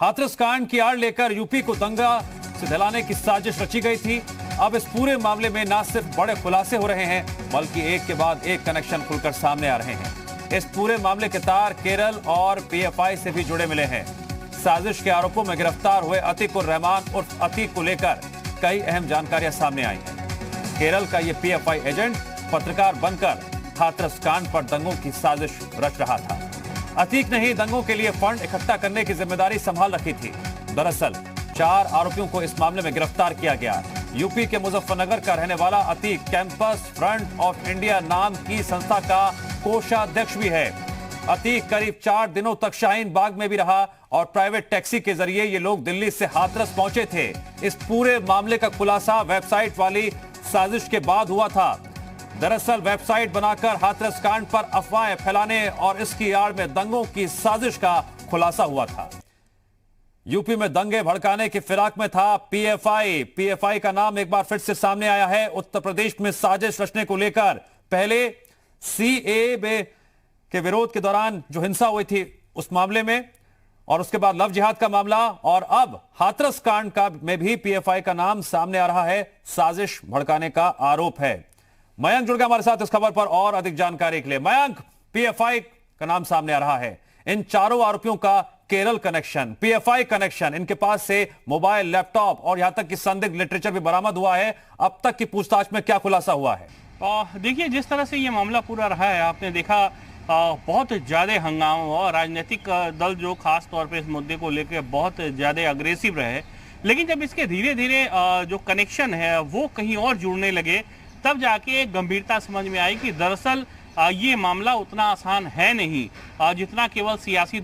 हाथरस कांड की आड़ लेकर यूपी को दंगा से दिलाने की साजिश रची गई थी। अब इस पूरे मामले में न सिर्फ बड़े खुलासे हो रहे हैं, बल्कि एक के बाद एक कनेक्शन खुलकर सामने आ रहे हैं। इस पूरे मामले के तार केरल और पीएफआई से भी जुड़े मिले हैं। साजिश के आरोपों में गिरफ्तार हुए अतीक उर रहमान उर्फ अतीक को लेकर कई अहम जानकारियां सामने आई हैं। केरल का यह पीएफआई एजेंट पत्रकार बनकर हाथरस कांड पर दंगों की साजिश रच रहा था। अतीक ने ही दंगों के लिए फंड इकट्ठा करने की जिम्मेदारी संभाल रखी थी। दरअसल 4 आरोपियों को इस मामले में गिरफ्तार किया गया। यूपी के मुजफ्फरनगर का रहने वाला Atiq campus front of India नाम की संस्था का कोषाध्यक्ष भी है। अतीक करीब 4 दिनों तक शाहीन बाग में भी रहा और प्राइवेट टैक्सी के जरिए ये लोग दिल्ली से हाथरस पहुंचे थे। इस पूरे मामले का खुलासा वेबसाइट वाली साजिश के बाद हुआ था। दरअसल वेबसाइट बनाकर हाथरस कांड पर अफवाहें फैलाने और इसकी आड़ में दंगों की साजिश का खुलासा हुआ था। यूपी में दंगे भड़काने की फिराक में था पीएफआई। पीएफआई का नाम एक बार फिर से सामने आया है। उत्तर प्रदेश में साजिश रचने को लेकर पहले सीएए के विरोध के दौरान जो हिंसा हुई थी उस मामले में, और उसके बाद लव जिहाद का मामला, और अब हाथरस कांड का में भी पीएफआई का नाम सामने आ रहा है। साजिश भड़काने का आरोप है। मयंक जुड़ गया हमारे साथ इस खबर पर और अधिक जानकारी के लिए। मयंक, पीएफआई का नाम सामने आ रहा है। इन चारों आरोपियों का केरल कनेक्शन, पीएफआई कनेक्शन, इनके पास से मोबाइल, लैपटॉप और यहां तक कि संदिग्ध लिटरेचर भी बरामद हुआ है। अब तक की पूछताछ में क्या खुलासा हुआ है? देखिए, जिस तरह से ये मामला पूरा रहा है, आपने देखा बहुत ज्यादा हंगामा हुआ। राजनीतिक दल जो खास तौर पे इस मुद्दे को लेकर बहुत ज्यादा अग्रेसिव रहे, लेकिन जब इसके धीरे धीरे जो कनेक्शन है वो कहीं और जुड़ने लगे, तब जाके गंभीरता समझ में आई कि दरअसल ये मामला उतना आसान है नहीं जितना केवल सियासी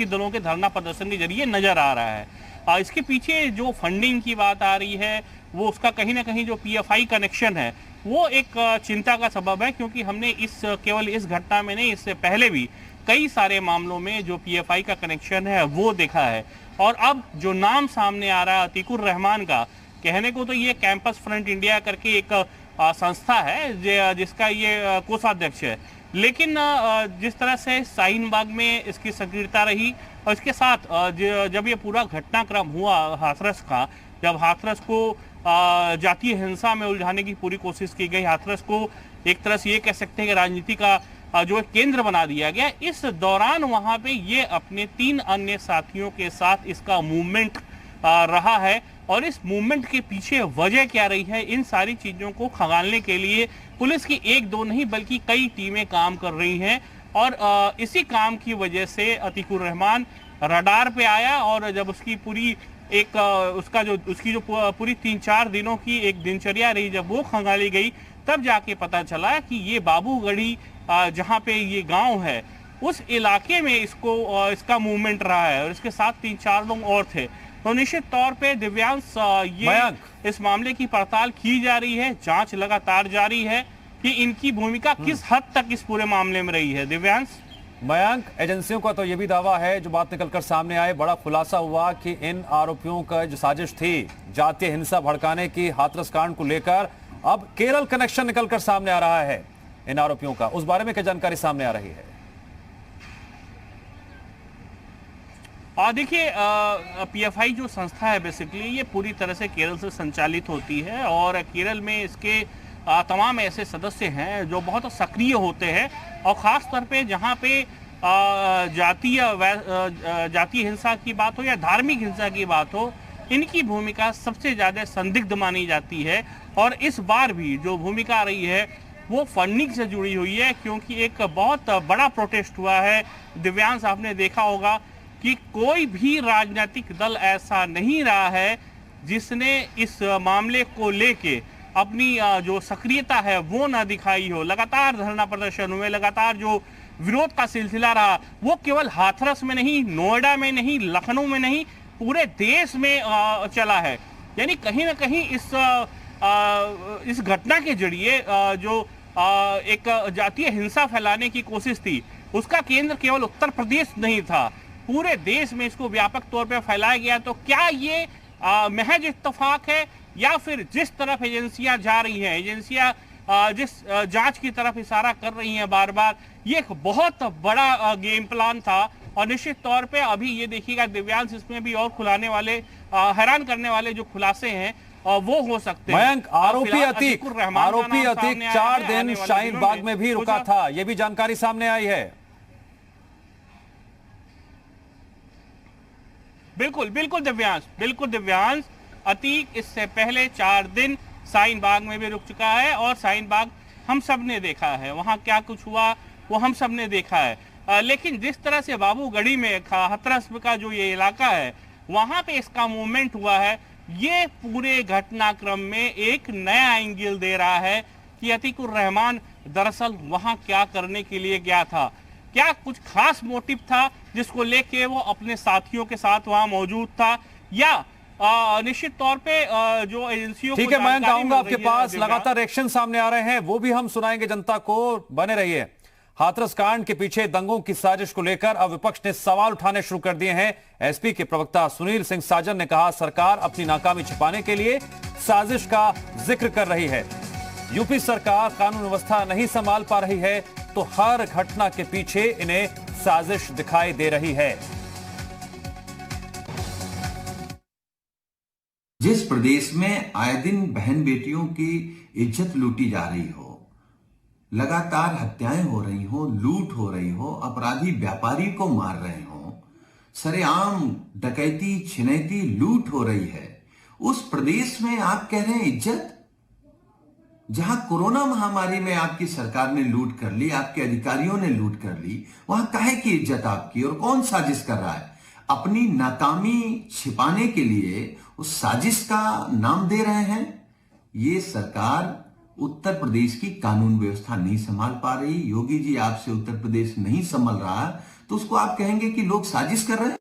दलों के धरना प्रदर्शन के जरिए नजर आ रहा है। इसके पीछे जो फंडिंग की बात आ रही है, वो उसका कहीं ना कहीं जो पीएफआई कनेक्शन है वो एक चिंता का सबब है, क्योंकि हमने केवल इस घटना में नहीं, इससे पहले भी कई सारे मामलों में जो पीएफआई का कनेक्शन है वो देखा है। और अब जो नाम सामने आ रहा है अतीक उर रहमान का, कहने को तो ये कैंपस फ्रंट इंडिया करके एक संस्था है जिसका ये कोषाध्यक्ष है, लेकिन जिस तरह से शाहीन बाग में इसकी सक्रियता रही और इसके साथ जब ये पूरा घटनाक्रम हुआ हाथरस का, जब हाथरस को जातीय हिंसा में उलझाने की पूरी कोशिश की गई, हाथरस को एक तरह से ये कह सकते हैं कि राजनीति का जो केंद्र बना दिया गया, इस दौरान वहां पे ये अपने 3 अन्य साथियों के साथ इसका मूवमेंट रहा है। और इस मूवमेंट के पीछे वजह क्या रही है, इन सारी चीजों को खंगालने के लिए पुलिस की 1-2 नहीं बल्कि कई टीमें काम कर रही हैं। और इसी काम की वजह से अतीक उर रहमान रडार पे आया, और जब उसकी पूरी उसकी जो पूरी 3-4 दिनों की एक दिनचर्या रही, जब वो खंगाली गई, तब जाके पता चला कि ये बाबूगढ़ी जहाँ पे ये गांव है, उस इलाके में इसका मूवमेंट रहा है और इसके साथ 3-4 लोग और थे। तो निश्चित तौर पे दिव्यांश, ये इस मामले की पड़ताल की जा रही है, जांच लगातार जारी है कि इनकी भूमिका किस हद तक इस पूरे मामले में रही है। दिव्यांश, मयंक, एजेंसियों का तो यह भी दावा है, जो बात निकलकर सामने आए, बड़ा खुलासा हुआ कि इन आरोपियों का जो साजिश थी जातीय हिंसा भड़काने की हाथरस कांड को लेकर, अब केरल कनेक्शन निकलकर सामने आ रहा है इन आरोपियों का। उस बारे में क्या जानकारी सामने आ रही है? देखिए, पीएफआई जो संस्था है बेसिकली ये पूरी तरह से केरल से संचालित होती है, और केरल में इसके तमाम ऐसे सदस्य हैं जो बहुत सक्रिय होते हैं, और ख़ास तौर पे जहाँ पे जातीय हिंसा की बात हो या धार्मिक हिंसा की बात हो, इनकी भूमिका सबसे ज़्यादा संदिग्ध मानी जाती है। और इस बार भी जो भूमिका रही है वो फंडिंग से जुड़ी हुई है, क्योंकि एक बहुत बड़ा प्रोटेस्ट हुआ है। दिव्यांश, आपने देखा होगा कि कोई भी राजनीतिक दल ऐसा नहीं रहा है जिसने इस मामले को लेके अपनी जो सक्रियता है वो ना दिखाई हो। लगातार धरना प्रदर्शन हुए, लगातार जो विरोध का सिलसिला रहा वो केवल हाथरस में नहीं, नोएडा में नहीं, लखनऊ में नहीं, पूरे देश में चला है। यानी कहीं ना कहीं इस घटना के जरिए जो एक जातीय हिंसा फैलाने की कोशिश थी, उसका केंद्र केवल उत्तर प्रदेश नहीं था, पूरे देश में इसको व्यापक तौर पर फैलाया गया। तो क्या ये महज इत्तेफाक है, या फिर जिस तरफ एजेंसियां जा रही हैं, एजेंसियां जिस जांच की तरफ इशारा कर रही हैं बार बार, ये एक बहुत बड़ा गेम प्लान था और निश्चित तौर पे अभी ये देखिएगा दिव्यांश, इसमें भी और खुलाने वाले हैरान करने वाले जो खुलासे हैं वो हो सकते हैं। मयंक, आरोपी अतीक 4 दिन शाहीन बाग में भी रुका था, यह भी जानकारी सामने आई है। बिल्कुल बिल्कुल दिव्यांश, अतीक इससे पहले 4 दिन शाहीन बाग में भी रुक चुका है और शाहीन बाग हम सब ने देखा है, वहां क्या कुछ हुआ वो हम सब ने देखा है। लेकिन जिस तरह से बाबूगढ़ी में हाथरस का जो ये इलाका है वहां पे इसका मूवमेंट हुआ है, ये पूरे घटनाक्रम में एक नया एंगल दे रहा है कि अतीकुर रहमान दरअसल वहां क्या करने के लिए गया था, क्या कुछ खास मोटिव था जिसको लेके वो अपने साथियों के साथ वहां मौजूद था, या निश्चित तौर पे जो एजेंसियों। ठीक है मयंक, आऊंगा आपके पास, लगातार एक्शन सामने आ रहे हैं, वो भी हम सुनाएंगे जनता को, बने रहिए। हाथरस कांड के पीछे दंगों की साजिश को लेकर अब विपक्ष ने सवाल उठाने शुरू कर दिए हैं। एसपी के प्रवक्ता सुनील सिंह साजन ने कहा, सरकार अपनी नाकामी छिपाने के लिए साजिश का जिक्र कर रही है। यूपी सरकार कानून व्यवस्था नहीं संभाल पा रही है तो हर घटना के पीछे इन्हें साजिश दिखाई दे रही है। जिस प्रदेश में आए दिन बहन बेटियों की इज्जत लूटी जा रही हो, लगातार हत्याएं हो रही हो, लूट हो रही हो, अपराधी व्यापारी को मार रहे हो, सरेआम डकैती छिनैती लूट हो रही है, उस प्रदेश में आप कह रहे हैं इज्जत? जहां कोरोना महामारी में आपकी सरकार ने लूट कर ली, आपके अधिकारियों ने लूट कर ली, वहां काहे की इज्जत आपकी? और कौन साजिश कर रहा है? अपनी नाकामी छिपाने के लिए उस साजिश का नाम दे रहे हैं। ये सरकार उत्तर प्रदेश की कानून व्यवस्था नहीं संभाल पा रही। योगी जी, आपसे उत्तर प्रदेश नहीं संभल रहा तो उसको आप कहेंगे कि लोग साजिश कर रहे हैं?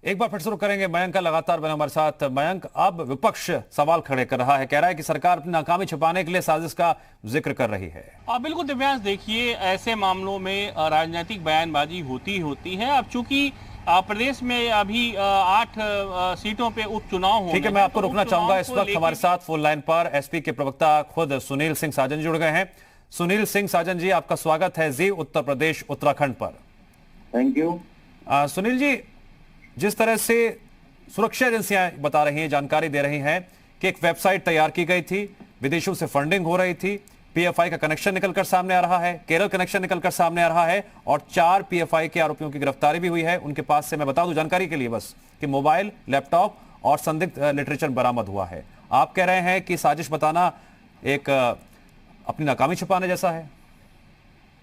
एक बार फिर शुरू करेंगे मयंक का, लगातार बने हमारे साथ। मयंक, अब विपक्ष सवाल खड़े कर रहा है, कह रहा है कि सरकार अपनी नाकामी छिपाने के लिए साजिश का जिक्र कर रही है। बिल्कुल दिव्यांश, देखिए ऐसे मामलों में राजनीतिक बयानबाजी होती है। अब चूंकि प्रदेश में अभी 8 सीटों पे उपचुनाव हो। ठीक है, मैं आपको रोकना चाहूंगा। इस वक्त हमारे साथ फोन लाइन पर एसपी के प्रवक्ता खुद सुनील सिंह साजन जुड़ गए हैं। सुनील सिंह साजन जी, आपका स्वागत है जी उत्तर प्रदेश उत्तराखंड पर। Thank you. सुनील जी, जिस तरह से सुरक्षा एजेंसियां बता रही हैं, जानकारी दे रही हैं कि एक वेबसाइट तैयार की गई थी, विदेशों से फंडिंग हो रही थी, पीएफआई का कनेक्शन निकलकर सामने आ रहा है, केरल कनेक्शन निकलकर सामने आ रहा है और 4 पीएफआई के आरोपियों की गिरफ्तारी भी हुई है। उनके पास से, मैं बता दूं जानकारी के लिए बस, कि मोबाइल, लैपटॉप और संदिग्ध लिटरेचर बरामद हुआ है। आप कह रहे हैं कि साजिश बताना एक अपनी नाकामी छिपाने जैसा है?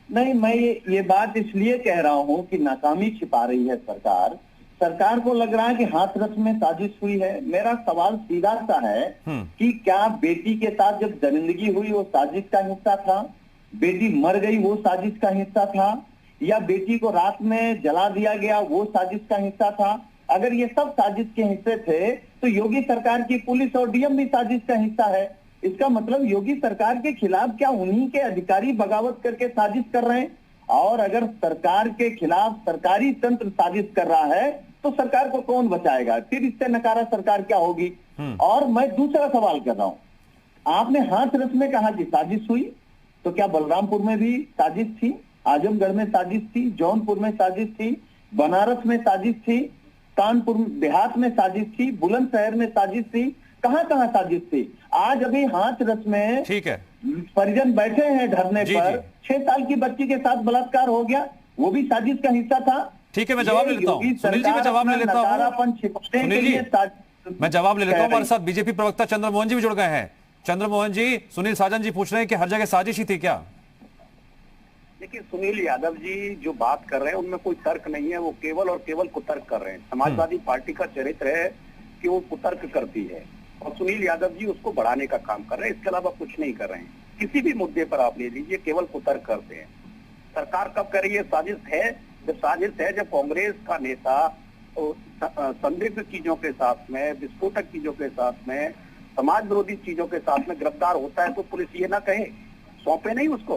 नहीं, मैं ये बात इसलिए कह रहा हूं कि नाकामी छिपा रही है सरकार को लग रहा है कि हाथरस में साजिश हुई है। मेरा सवाल सीधा सा है कि क्या बेटी के साथ जब दरिंदगी हुई वो साजिश का हिस्सा था? बेटी मर गई वो साजिश का हिस्सा था? या बेटी को रात में जला दिया गया वो साजिश का हिस्सा था? अगर ये सब साजिश के हिस्से थे तो योगी सरकार की पुलिस और डीएम भी साजिश का हिस्सा है। इसका मतलब योगी सरकार के खिलाफ क्या उन्हीं के अधिकारी बगावत करके साजिश कर रहे हैं? और अगर सरकार के खिलाफ सरकारी तंत्र साजिश कर रहा है तो सरकार को कौन बचाएगा? फिर इससे नकारा सरकार क्या होगी? और मैं दूसरा सवाल कर रहा हूं, आपने हाथरस में कहा कि साजिश हुई, तो क्या बलरामपुर में भी साजिश थी? आजमगढ़ में साजिश थी? जौनपुर में साजिश थी? बनारस में साजिश थी? कानपुर देहात में साजिश थी? बुलंदशहर में साजिश थी? कहां कहां साजिश थी? आज अभी हाथरस में, ठीक है, परिजन बैठे हैं धरने पर, 6 साल की बच्ची के साथ बलात्कार हो गया, वो भी साजिश का हिस्सा था। ठीक है, मैं जवाब ले लेता हूँ सुनील जी, मैं जवाब ले लेता हूँ सुनील जी, मैं जवाब ले लेता हूँ। हमारे साथ बीजेपी प्रवक्ता चंद्रमोहन जी भी जुड़ गए हैं। चंद्रमोहन जी, सुनील साजन जी पूछ रहे हैं कि हर जगह साजिश ही थी क्या? देखिए, सुनील यादव जी जो बात कर रहे हैं उनमें कोई तर्क नहीं है, वो केवल और केवल कुतर्क कर रहे हैं। समाजवादी पार्टी का चरित्र है कि वो कुतर्क करती है और सुनील यादव जी उसको बढ़ाने का काम कर रहे हैं, इसके अलावा कुछ नहीं कर रहे हैं। किसी भी मुद्दे पर आप ले लीजिए, केवल कुतर्क करते हैं। सरकार कब कर रही है साजिश है? जब साजिश है जब कांग्रेस का नेता संदिग्ध चीजों के साथ में, विस्फोटक चीजों के साथ में, समाज विरोधी चीजों के साथ में गिरफ्तार होता है तो पुलिस ये ना कहे, सौंपे नहीं उसको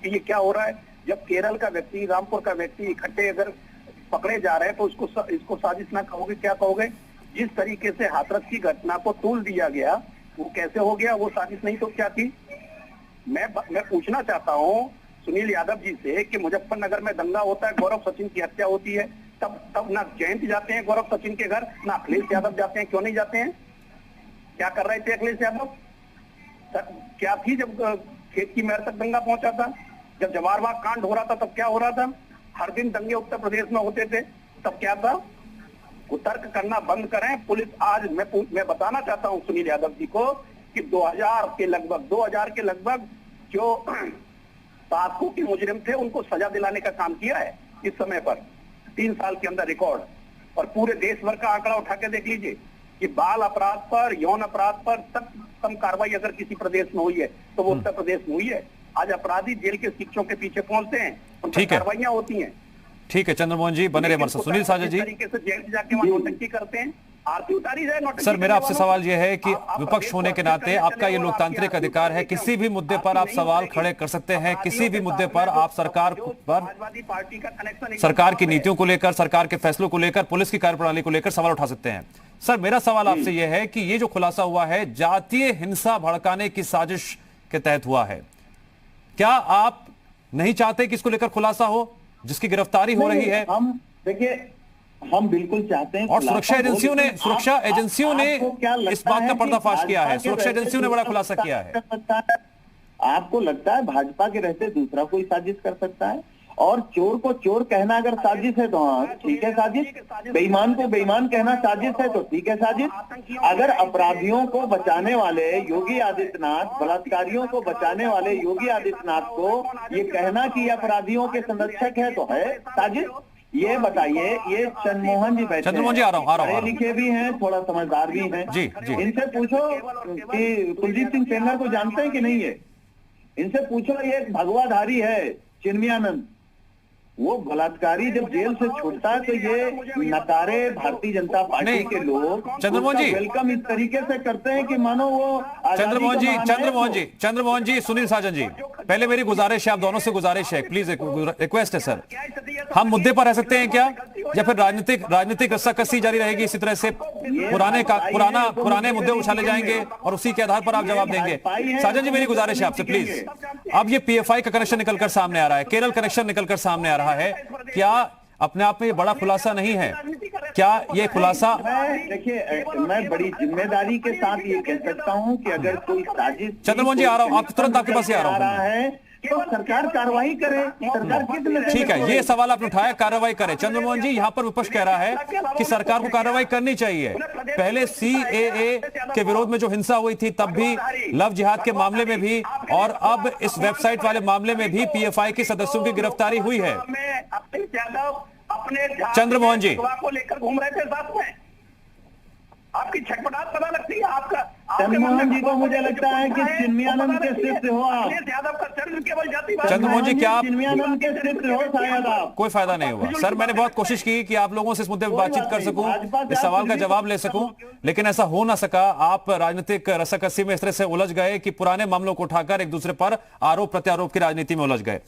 कि ये क्या हो रहा है। जब केरल का व्यक्ति, रामपुर का व्यक्ति इकट्ठे अगर पकड़े जा रहे हैं तो इसको साजिश ना कहोगे, क्या कहोगे? जिस तरीके से हाथरस की घटना को तूल दिया गया वो कैसे हो गया? वो साजिश नहीं तो क्या थी? मैं पूछना चाहता हूँ सुनील यादव जी से कि मुजफ्फरनगर में दंगा होता है, गौरव सचिन की हत्या होती है, तब ना जयंत जाते हैं गौरव सचिन के घर, ना अखिलेश यादव जाते हैं, क्यों नहीं जाते हैं? क्या कर रहे थे अखिलेश यादव? क्या थी जब खेत की मेहर तक दंगा पहुंचा था? जब जवाहरबाग कांड हो रहा था तब क्या हो रहा था? हर दिन दंगे उत्तर प्रदेश में होते थे, तब क्या था? कुतर्क करना बंद करें। पुलिस आज मैं बताना चाहता हूं सुनील यादव जी को कि 2000 के लगभग जो साधकों के मुजरिम थे उनको सजा दिलाने का काम किया है इस समय पर 3 साल के अंदर रिकॉर्ड। और पूरे देश भर का आंकड़ा उठा के देख लीजिए कि बाल अपराध पर, यौन अपराध पर कम कार्रवाई अगर किसी प्रदेश में हुई है तो वो उत्तर प्रदेश में हुई है। आज अपराधी जेल के शिक्षों के पीछे पहुंचते हैं, उन पर कार्रवाइयां होती हैं। ठीक है चंद्रमोहन जी, बने रहे हमारे साथ। सुनील साजन जी, तरीके से जेल से जाके वहां नौटंकी करते हैं, आरती उतारी जाए नौटंकी। सर मेरा आपसे सवाल यह है कि विपक्ष होने के नाते आपका ये लोकतांत्रिक अधिकार है, किसी भी मुद्दे पर आप सवाल खड़े कर सकते हैं, किसी भी मुद्दे पर आप सरकार पर, सरकार की नीतियों को लेकर, सरकार के फैसलों को लेकर, पुलिस की कार्यप्रणाली को लेकर सवाल उठा सकते हैं। सर मेरा सवाल आपसे यह है कि ये जो खुलासा हुआ है जातीय हिंसा भड़काने की साजिश के तहत हुआ है, क्या आप नहीं चाहते कि इसको लेकर खुलासा हो, जिसकी गिरफ्तारी हो रही है? हम देखिए, हम बिल्कुल चाहते हैं। और सुरक्षा एजेंसियों ने इस बात का पर्दाफाश किया है, सुरक्षा एजेंसियों ने बड़ा खुलासा किया है। आपको लगता है भाजपा के रहते दूसरा कोई साजिश कर सकता है? और चोर को चोर कहना अगर साजिश है तो हाँ ठीक है साजिश, बेईमान को बेईमान कहना साजिश है तो ठीक है साजिश। अगर अपराधियों को बचाने वाले योगी आदित्यनाथ, बलात्कारियों को बचाने वाले योगी आदित्यनाथ को ये कहना कि अपराधियों के संरक्षक है तो है साजिश? ये बताइए, ये चंद्रमोहन जी बैठे, चंद्रमोहन जी आ रहा हूं पढ़े लिखे भी हैं, थोड़ा समझदार भी हैं जी, जी। इनसे पूछो कि कुलदीप सिंह सेंगर को जानते हैं कि नहीं है? इनसे पूछो, ये एक भगवाधारी है चिन्मयानंद, वो बलात्कारी जब जेल से छूटता है तो ये नकारे भारतीय जनता पार्टी के लोग चंद्रमोहन जी वेलकम इस तरीके से करते हैं कि मानो वो चंद्रमोहन जी, सुनील साजन जी, पहले मेरी गुजारिश है, आप दोनों से गुजारिश है, प्लीज रिक्वेस्ट है सर, हम मुद्दे पर रह सकते हैं क्या, या फिर राजनीतिक रस्साकसी जारी रहेगी इसी तरह से? पुराने मुद्दे उछाले जाएंगे और उसी के आधार पर आप जवाब देंगे? साजन जी मेरी गुजारिश है आपसे प्लीज। अब ये पीएफआई का कनेक्शन निकलकर सामने आ रहा है, केरल कनेक्शन निकलकर सामने आ रहा है, क्या अपने आप में ये बड़ा खुलासा नहीं है? क्या ये खुलासा? देखिए, मैं बड़ी जिम्मेदारी के साथ ये कह सकता हूं कि अगर कोई साजिश, चंद्रमोहन जी आ रहा हूं, आप तुरंत आपके पास ही आ रहा हूं, तो सरकार कार्रवाई करे। सरकार कितने, ठीक है, ये सवाल आपने उठाया, कार्रवाई करे। चंद्रमोहन जी, यहां पर विपक्ष कह रहा है कि सरकार को कार्रवाई करनी चाहिए। पहले सीएए के विरोध में जो हिंसा हुई थी तब भी, लव जिहाद के मामले में भी, और अब इस वेबसाइट वाले मामले में भी पीएफआई के सदस्यों की गिरफ्तारी हुई है। चंद्रमोहन जी को लेकर घूम रहे थे साथ में, आपकी छटपटाहट पता लगती है। आपका चंद्रमोहन जी को मुझे लगता है कि चिन्मयानंद के शिष्य हो आप। चंद्रमोहन जी, क्या आप चिन्मयानंद के शिष्य हो शायद आप? कोई फायदा नहीं हुआ सर, मैंने बहुत कोशिश की कि आप लोगों से इस मुद्दे पर बातचीत कर सकूं, इस सवाल का जवाब ले सकूं, लेकिन ऐसा हो ना सका। आप राजनीतिक रस्साकसी में इस तरह से उलझ गए कि पुराने मामलों को उठाकर एक दूसरे पर आरोप प्रत्यारोप की राजनीति में उलझ गए।